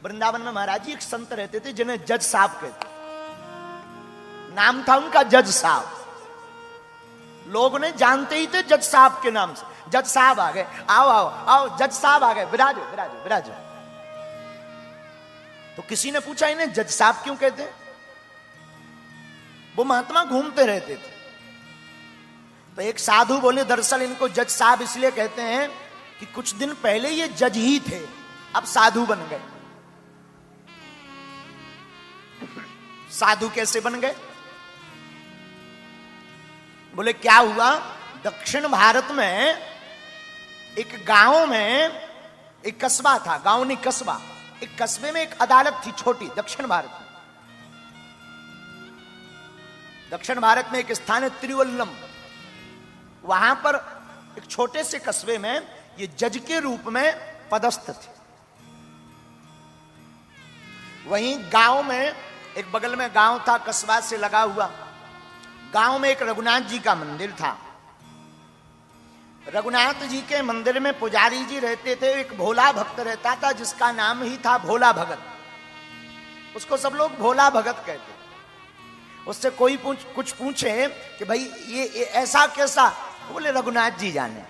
वृंदावन में महाराज जी एक संत रहते थे जिन्हें जज साहब कहते, नाम था उनका जज साहब। लोग ने जानते ही थे जज साहब के नाम से। जज साहब आ गए, आओ आओ आओ, जज साहब आ गए, विराजो विराजो विराजो। तो किसी ने पूछा इन्हें जज साहब क्यों कहते हैं? वो महात्मा घूमते रहते थे। तो एक साधु बोले दरअसल इनको जज साहब इसलिए कहते हैं कि कुछ दिन पहले ये जज ही थे, अब साधु बन गए। साधु कैसे बन गए? बोले क्या हुआ, दक्षिण भारत में एक गांव में एक कस्बा था, गांव नहीं कस्बा, एक कस्बे में एक अदालत थी छोटी, दक्षिण भारत में। दक्षिण भारत में एक स्थान है तिरुवल्लम, वहां पर एक छोटे से कस्बे में ये जज के रूप में पदस्थ थे। वहीं गांव में एक बगल में गांव था कस्बा से लगा हुआ, गांव में एक रघुनाथ जी का मंदिर था। रघुनाथ जी के मंदिर में पुजारी जी रहते थे, एक भोला भक्त रहता था जिसका नाम ही था भोला भगत। उसको सब लोग भोला भगत कहते। उससे कोई कुछ पूछे कि भाई ये ऐसा कैसा, बोले रघुनाथ जी जाने।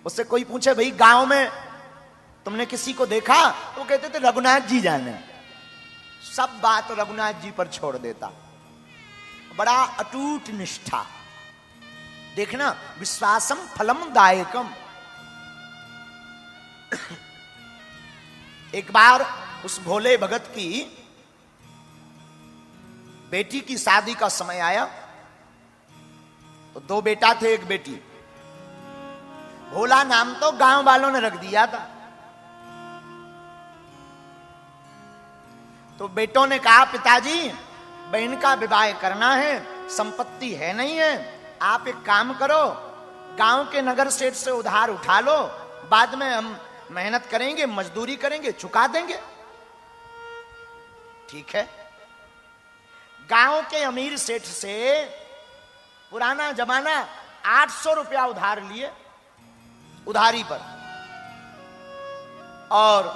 उससे कोई पूछे भाई गांव में तुमने किसी को देखा, तो कहते थे रघुनाथ जी जाने। सब बात रघुनाथ जी पर छोड़ देता। बड़ा अटूट निष्ठा, देखना, विश्वासम फलम दायकम। एक बार उस भोले भगत की बेटी की शादी का समय आया, तो दो बेटा थे एक बेटी। भोला नाम तो गांव वालों ने रख दिया था। तो बेटों ने कहा पिताजी बहन का विवाह करना है, संपत्ति है नहीं है, आप एक काम करो, गांव के नगर सेठ से उधार उठा लो, बाद में हम मेहनत करेंगे, मजदूरी करेंगे, चुका देंगे। ठीक है। गांव के अमीर सेठ से पुराना जमाना 800 रुपया उधार लिए, उधारी पर, और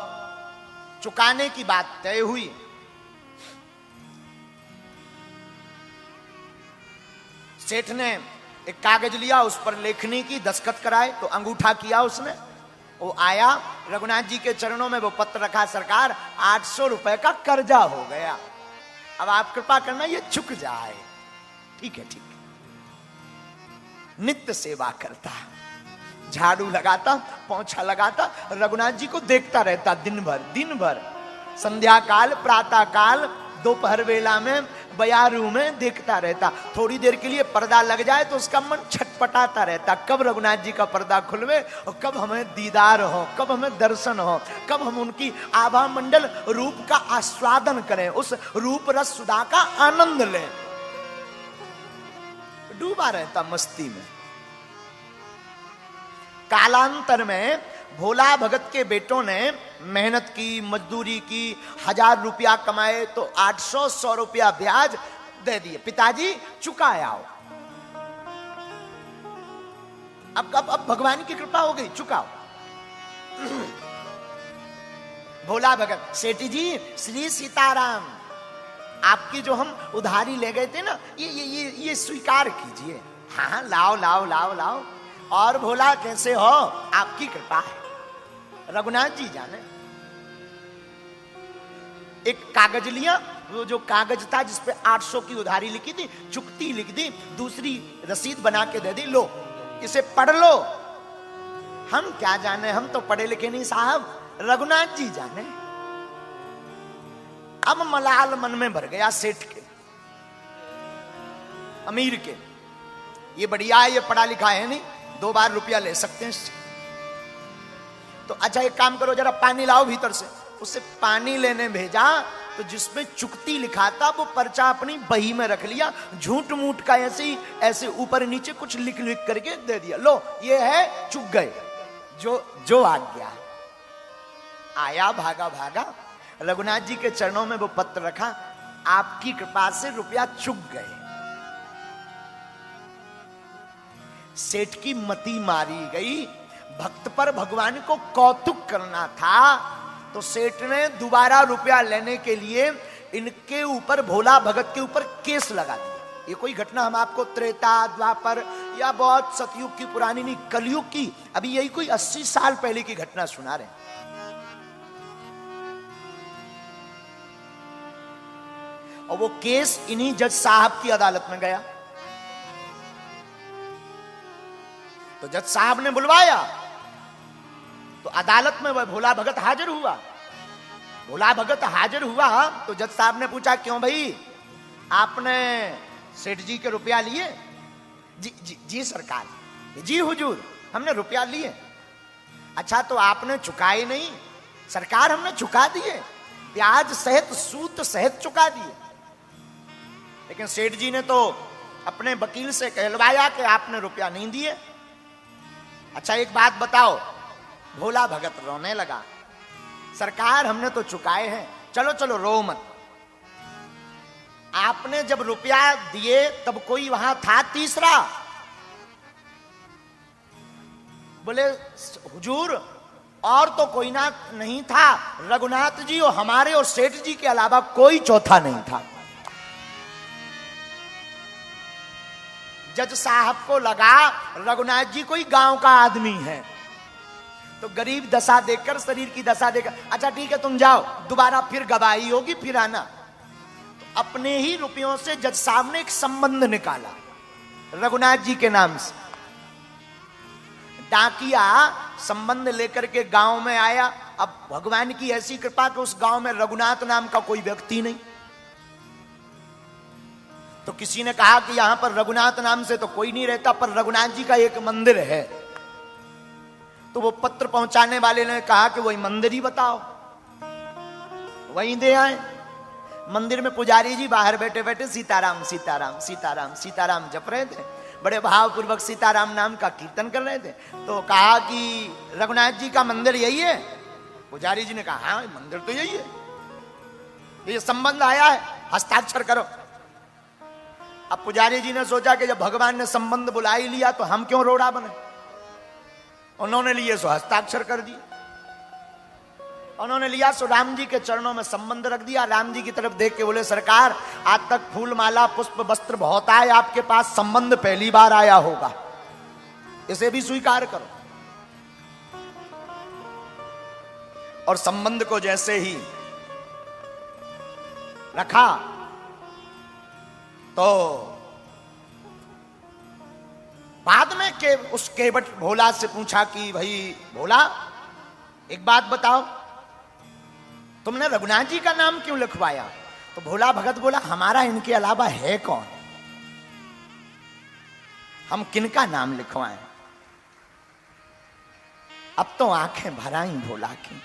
चुकाने की बात तय हुई। सेठ ने एक कागज लिया, उस पर लेखनी की, दस्तखत कराए, तो अंगूठा किया उसने। वो आया, रघुनाथ जी के चरणों में वो पत्र रखा, सरकार 800 रुपए का कर्जा हो गया, अब आप कृपा करना ये चुक जाए। ठीक है ठीक है। नित्य सेवा करता, झाड़ू लगाता, पोंछा लगाता, रघुनाथ जी को देखता रहता दिन भर, संध्या काल, प्रातः काल, दोपहर वेला में, बयारू में देखता रहता। थोड़ी देर के लिए पर्दा लग जाए तो उसका मन छटपटाता रहता, कब रघुनाथ जी का पर्दा खुलवे और कब हमें दीदार हो, कब हमें दर्शन हो, कब हम उनकी आभा मंडल रूप का आस्वादन करें, उस रूप रस सुधा का आनंद लें। डूबा रहता मस्ती में। कालांतर में भोला भगत के बेटों ने मेहनत की, मजदूरी की, 1000 रुपया कमाए तो 800 रुपया ब्याज दे दिए, पिताजी चुकाया। अब भगवान की कृपा हो गई, चुकाओ। भोला भगत, सेठी जी श्री सीताराम, आपकी जो हम उधारी ले गए थे ना, ये स्वीकार कीजिए। हाँ लाओ लाओ लाओ लाओ। और भोला कैसे हो, आपकी कृपा है, रघुनाथ जी जाने। एक कागज लिया, वो जो कागज था जिसपे 800 की उधारी लिखी थी, चुकती लिख दी, दूसरी रसीद बना के दे दी, लो इसे पढ़ लो। हम क्या जाने, हम तो पढ़े लिखे नहीं साहब, रघुनाथ जी जाने। अब मलाल मन में भर गया सेठ के, अमीर के, ये बढ़िया है, ये पढ़ा लिखा है नहीं, 2 बार रुपया ले सकते हैं इससे। तो अच्छा एक काम करो, जरा पानी लाओ भीतर से। उसे पानी लेने भेजा तो जिसमें चुकती लिखा था वो पर्चा अपनी बही में रख लिया, झूठ मूठ का ऐसे ऊपर नीचे कुछ लिख करके दे दिया, लो ये है, चुक गए, जो आ गया। आया भागा भागा, रघुनाथ जी के चरणों में वो पत्र रखा, आपकी कृपा से रुपया चुक गए। सेठ की मति मारी गई, भक्त पर भगवान को कौतुक करना था तो सेठ ने दोबारा रुपया लेने के लिए इनके ऊपर, भोला भगत के ऊपर केस लगा दिया। ये कोई घटना हम आपको त्रेता द्वापर या बहुत सतयुग की पुरानी नहीं, कलयुग की, अभी यही कोई 80 साल पहले की घटना सुना रहे हैं। और वो केस इन्हीं जज साहब की अदालत में गया। तो जज साहब ने बुलवाया, तो अदालत में वह भोला भगत हाजिर हुआ। भोला भगत हाजिर हुआ तो जज साहब ने पूछा, क्यों भाई आपने सेठ जी के रुपया लिए? जी सरकार। जी हुजूर, हमने रुपया लिए। अच्छा, तो आपने चुकाए नहीं? सरकार हमने चुका दिए, ब्याज सहित सूद सहित चुका दिए। लेकिन सेठ जी ने तो अपने वकील से कहलवाया कि आपने रुपया नहीं दिए। अच्छा, एक बात बताओ। भोला भगत रोने लगा, सरकार हमने तो चुकाए हैं। चलो चलो रो मत, आपने जब रुपया दिए तब कोई वहां था तीसरा? बोले हुजूर और तो कोई ना नहीं था, रघुनाथ जी और हमारे और सेठ जी के अलावा कोई चौथा नहीं था। जज साहब को लगा रघुनाथ जी कोई गांव का आदमी है, तो गरीब दशा देखकर, शरीर की दशा देखकर, अच्छा ठीक है तुम जाओ, दोबारा फिर गवाही होगी फिर आना। तो अपने ही रुपयों से जज साहब ने एक संबंध निकाला रघुनाथ जी के नाम से। डाकिया संबंध लेकर के गांव में आया। अब भगवान की ऐसी कृपा कि उस गांव में रघुनाथ नाम का कोई व्यक्ति नहीं। तो किसी ने कहा कि यहां पर रघुनाथ नाम से तो कोई नहीं रहता, पर रघुनाथ जी का एक मंदिर है। तो वो पत्र पहुंचाने वाले ने कहा कि वही मंदिर ही बताओ, वहीं दे आए। मंदिर में पुजारी जी बाहर बैठे बैठे सीताराम सीताराम सीताराम सीताराम जप रहे थे, बड़े भावपूर्वक सीताराम नाम का कीर्तन कर रहे थे। तो कहा कि रघुनाथ जी का मंदिर यही है? पुजारी जी ने कहा हाँ मंदिर तो यही है, ये संबंध आया है, हस्ताक्षर करो। अब पुजारी जी ने सोचा कि जब भगवान ने संबंध बुला ही लिया तो हम क्यों रोड़ा बने। उन्होंने लिए सो हस्ताक्षर कर दिए। उन्होंने लिया सो राम जी के चरणों में संबंध रख दिया। राम जी की तरफ देख के बोले सरकार आज तक फूल माला पुष्प वस्त्र बहुत आए आपके पास, संबंध पहली बार आया होगा, इसे भी स्वीकार करो। और संबंध को जैसे ही रखा तो बाद में उस केवट भोला से पूछा कि भाई भोला एक बात बताओ, तुमने रघुनाथ जी का नाम क्यों लिखवाया? तो भोला भगत बोला हमारा इनके अलावा है कौन, हम किनका नाम लिखवाएं? अब तो आंखें भर आई भोला की।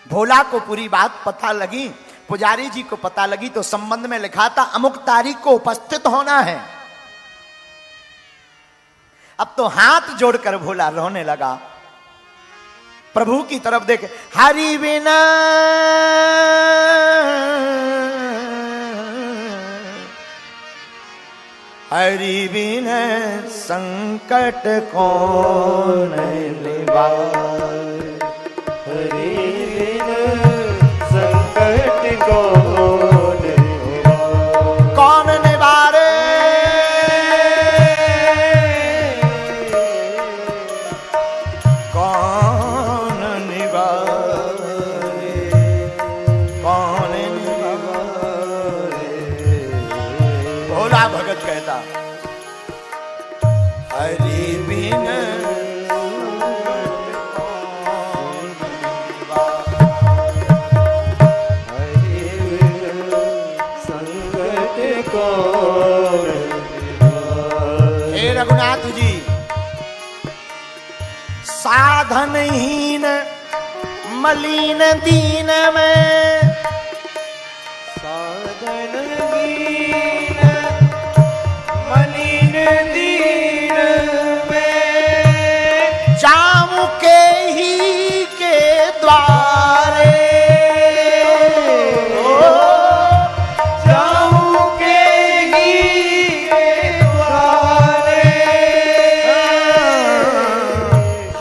भोला को पूरी बात पता लगी, पुजारी जी को पता लगी, तो संबंध में लिखा था अमुक तारीख को उपस्थित होना है। अब तो हाथ जोड़कर भोला रोने लगा, प्रभु की तरफ देखे, हरि बिना हरि बिना संकट कौन निवारे, हरि बिना संकट कौन निवारे, कौन निवारे, कौन निवारे, कौन निवारे। भोला भगत कहता हरि बिन रघुनाथ जी साधनहीन मलिन दीन में, साधनहीन मलिन दीन में, जाऊं के ही के द्वारे, जाऊं के ही के द्वारे,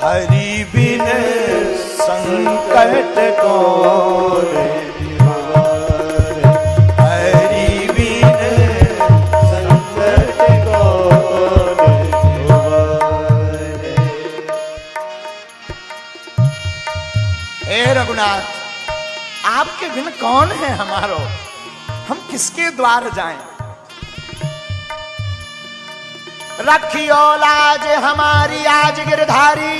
हरि बिन संकट को आपके बिन कौन है हमारो, हम किसके द्वार जाएं। रखियो लाज हमारी आज गिरधारी,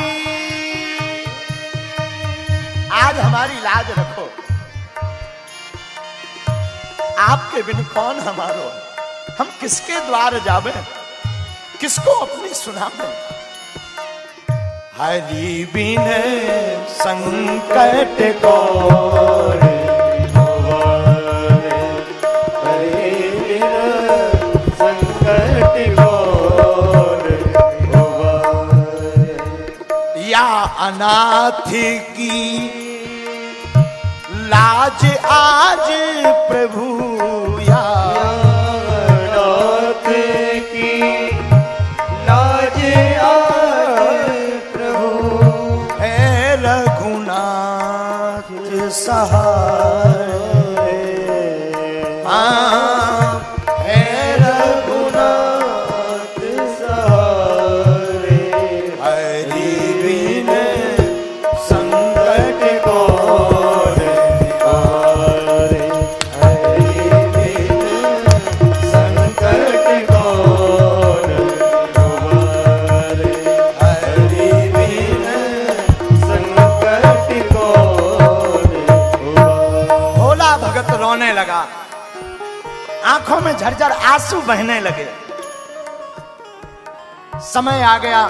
आज हमारी लाज रखो, आपके बिन कौन हमारो, हम किसके द्वार जावे, किसको अपनी सुनावे। हरि बिन संकट को या अनाथ की लाज आज प्रभु, या अनाथ की लाज आज प्रभु, है रघुनाथ सहाय। हाँ, है रघुनाथ सहारे, हरि बिन संकट को हारे, हरि बिन संकट को हारे, हरि बिन संकट को हारे। भोला भगत रोने लगा, आंखों में झरझर आंसू बहने लगे। समय आ गया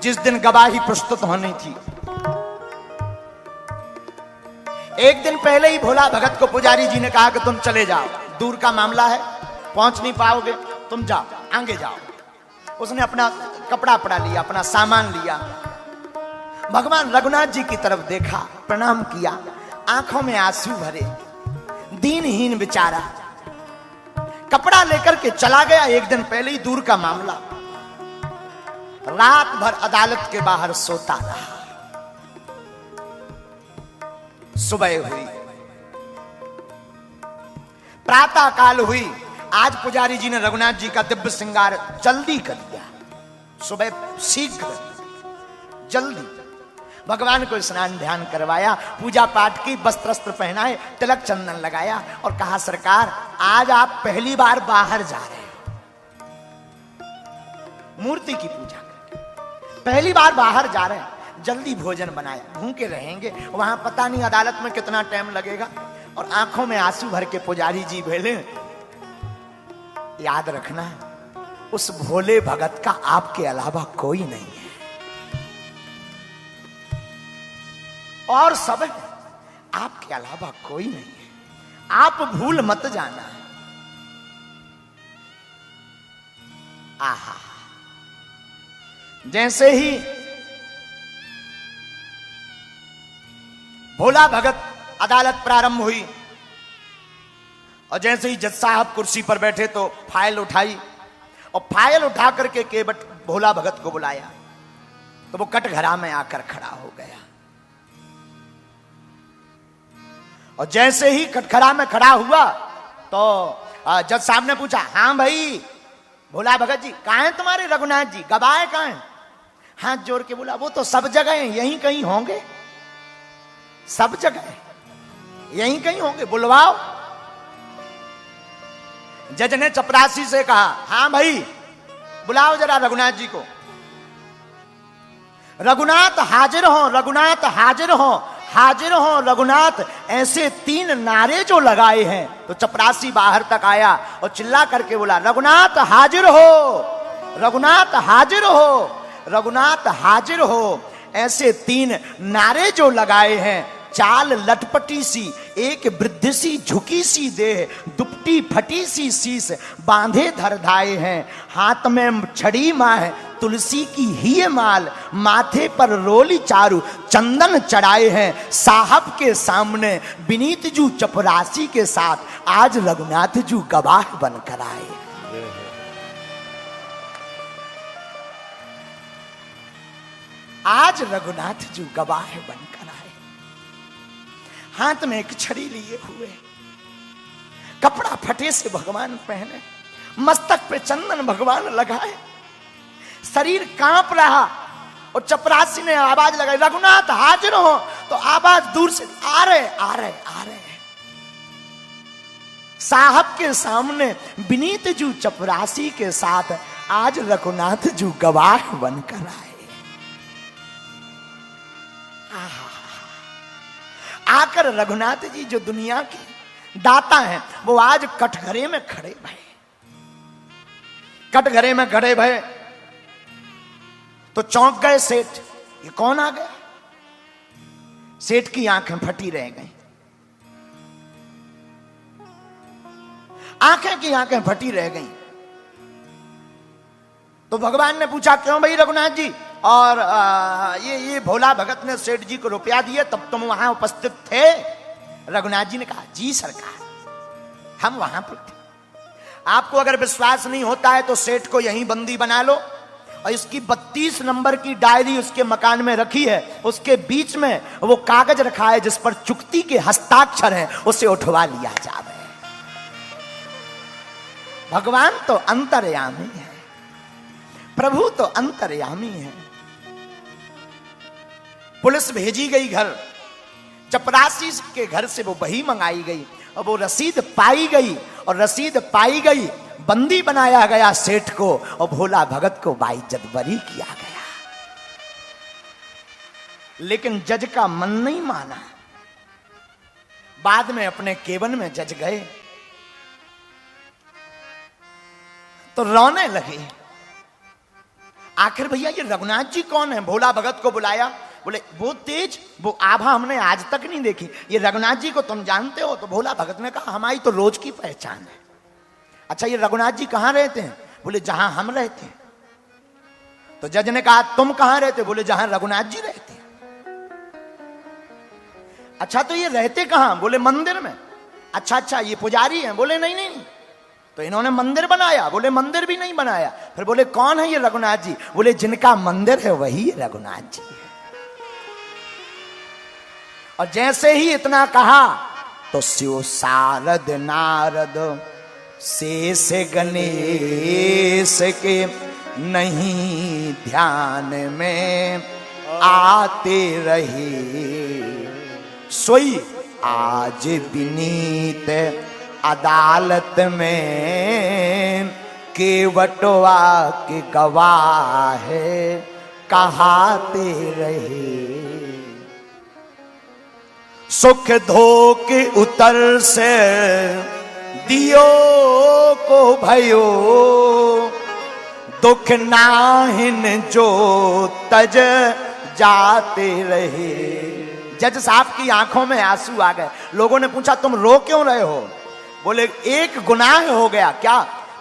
जिस दिन गवाही प्रस्तुत होनी थी। एक दिन पहले ही भोला भगत को पुजारी जी ने कहा कि तुम चले जाओ, दूर का मामला है, पहुंच नहीं पाओगे, तुम जाओ, आगे जाओ। उसने अपना कपड़ा पड़ा लिया, अपना सामान लिया, भगवान रघुनाथ जी की तरफ देखा, प्रणाम किया, आंखों में आंसू भरे, दीनहीन बेचारा कपड़ा लेकर के चला गया। एक दिन पहले ही दूर का मामला, रात भर अदालत के बाहर सोता रहा। सुबह हुई, प्रातः काल हुई। आज पुजारी जी ने रघुनाथ जी का दिव्य श्रृंगार जल्दी कर दिया, सुबह शीघ्र जल्दी भगवान को स्नान ध्यान करवाया, पूजा पाठ की, वस्त्र पहनाए, तिलक चंदन लगाया और कहा सरकार आज आप पहली बार बाहर जा रहे हो, मूर्ति की पूजा करके पहली बार बाहर जा रहे हैं, जल्दी भोजन बनाया, भूखे रहेंगे, वहां पता नहीं अदालत में कितना टाइम लगेगा। और आंखों में आंसू भर के पुजारी जी बोले याद रखना उस भोले भगत का आपके अलावा कोई नहीं है, और सब आपके अलावा कोई नहीं है, आप भूल मत जाना। आहा, जैसे ही भोला भगत अदालत प्रारंभ हुई और जैसे ही जज साहब कुर्सी पर बैठे तो फाइल उठाई और फाइल उठा करके केवट भोला भगत को बुलाया तो वो कटघरा में आकर खड़ा हो गया। और जैसे ही कटघरा में खड़ा हुआ तो जज साहब ने पूछा, हाँ भाई भोला भगत जी कहाँ हैं तुम्हारे रघुनाथ जी, गवाह कहाँ हैं? हाथ जोड़ के बोला वो तो सब जगह हैं, यहीं कहीं होंगे, सब जगह यहीं कहीं होंगे, बुलवाओ। जज ने चपरासी से कहा, हाँ भाई बुलाओ जरा रघुनाथ जी को। रघुनाथ हाजिर हो, रघुनाथ हाजिर हो, हाजिर हो रघुनाथ, ऐसे 3 नारे जो लगाए हैं। तो चपरासी बाहर तक आया और चिल्ला करके बोला, रघुनाथ हाजिर हो, रघुनाथ हाजिर हो, रघुनाथ हाजिर हो, ऐसे 3 नारे जो लगाए हैं। चाल लटपटी सी, एक वृद्ध सी झुकी सी देह, दुपटी फटी सी शीस, बांधे धर धाए हैं, हाथ में छड़ी माह तुलसी की ही माल, माथे पर रोली चारू चंदन चढ़ाए हैं। साहब के सामने विनीत जू चपरासी के साथ आज रघुनाथ जू गवाह बनकर आए। आज रघुनाथ जू गवाह बनकर आए, हाथ में एक छड़ी लिए हुए, कपड़ा फटे से भगवान पहने, मस्तक पे चंदन भगवान लगाए, शरीर कांप रहा। और चपरासी ने आवाज लगाई, रघुनाथ हाजिर हो। तो आवाज दूर से आ रहे साहब के सामने विनीत जू चपरासी के साथ आज रघुनाथ जू गवाह बनकर आए। आकर रघुनाथ जी जो दुनिया के दाता हैं वो आज कटघरे में खड़े भये। कटघरे में खड़े भये तो चौंक गए सेठ, ये कौन आ गया? सेठ की आंखें फटी रह गई, आंखें फटी रह गई। तो भगवान ने पूछा क्यों भाई रघुनाथ जी? और ये भोला भगत ने सेठ जी को रुपया दिए तब तुम वहां उपस्थित थे? रघुनाथ जी ने कहा जी सरकार हम वहां पर थे। आपको अगर विश्वास नहीं होता है तो सेठ को यहीं बंदी बना लो और इसकी 32 नंबर की डायरी उसके मकान में रखी है, उसके बीच में वो कागज रखा है जिस पर चुक्ति के हस्ताक्षर हैं, उसे उठवा लिया जाए। भगवान तो अंतर्यामी है, प्रभु तो अंतर्यामी है। पुलिस भेजी गई घर, चपरासी के घर से वो बही मंगाई गई और वो रसीद पाई गई, और रसीद पाई गई बंदी बनाया गया सेठ को, और भोला भगत को बाइज्जत बरी किया गया। लेकिन जज का मन नहीं माना। बाद में अपने केबिन में जज गए तो रोने लगे। आखिर भैया ये रघुनाथ जी कौन है? भोला भगत को बुलाया, बोले वो तेज, वो आभा हमने आज तक नहीं देखी, ये रघुनाथ जी को तुम जानते हो? तो भोला भगत ने कहा हमारी तो रोज की पहचान है। अच्छा ये रघुनाथ जी कहां रहते हैं? बोले जहां हम रहते हैं। तो जज ने कहा तुम कहां रहते? बोले जहां रघुनाथ जी रहते हैं। अच्छा तो ये रहते कहां? बोले मंदिर में। अच्छा ये पुजारी हैं? बोले नहीं। तो इन्होंने मंदिर बनाया? बोले मंदिर भी नहीं बनाया। फिर बोले कौन है ये रघुनाथ जी? बोले जिनका मंदिर है वही रघुनाथ जी है। और जैसे ही इतना कहा तो शिव शारद नारद शेष गणेश के नहीं ध्यान में आते रहे, सोई आज विनीत अदालत में केवटवा के गवाह कहाते रहे। सुख धोक उतर से दियो को भयो, दुख नाहिन जो तज जाते रहे। जज साहब की आंखों में आंसू आ गए। लोगों ने पूछा तुम रो क्यों रहे हो? बोले एक गुनाह हो गया। क्या?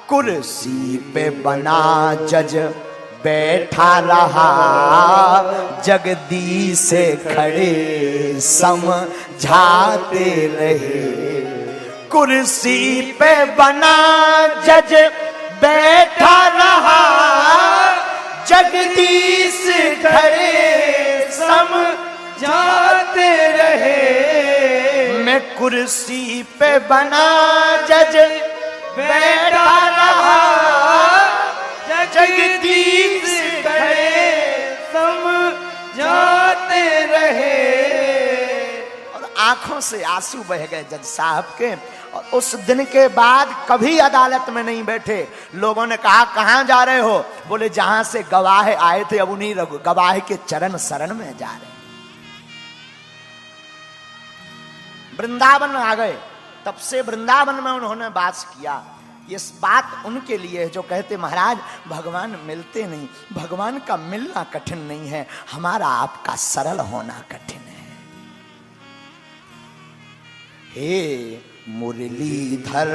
कुर्सी पे बना जज बैठा रहा, जगदीश खड़े समझाते रहे। कुर्सी पे बना जज बैठा रहा, जगदीश खड़े समझाते रहे। मैं कुर्सी पे बना जज बैठा रहा, जगदीश खड़े समझाते रहे। और आंखों से आंसू बह गए जज साहब के। और उस दिन के बाद कभी अदालत में नहीं बैठे। लोगों ने कहा कहां जा रहे हो? बोले जहां से गवाह आए थे अब उन्हीं गवाह के चरण शरण में जा रहे। वृंदावन आ गए, तब से वृंदावन में उन्होंने वास किया। ये बात उनके लिए जो कहते महाराज भगवान मिलते नहीं, भगवान का मिलना कठिन नहीं है, हमारा आपका सरल होना कठिन है। हे मुरलीधर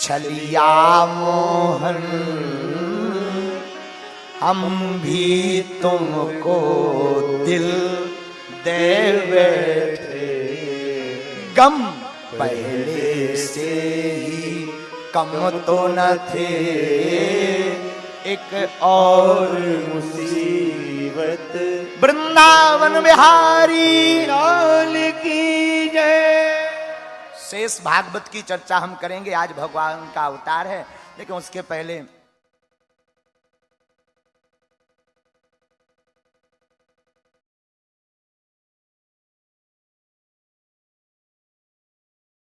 छलिया मोहन, हम भी तुमको दिल दे बैठे। गम पहले से ही कम तो न थे, एक और मुसीबत। वृंदावन बिहारी लाल की जय। शेष भागवत की चर्चा हम करेंगे। आज भगवान का अवतार है, लेकिन उसके पहले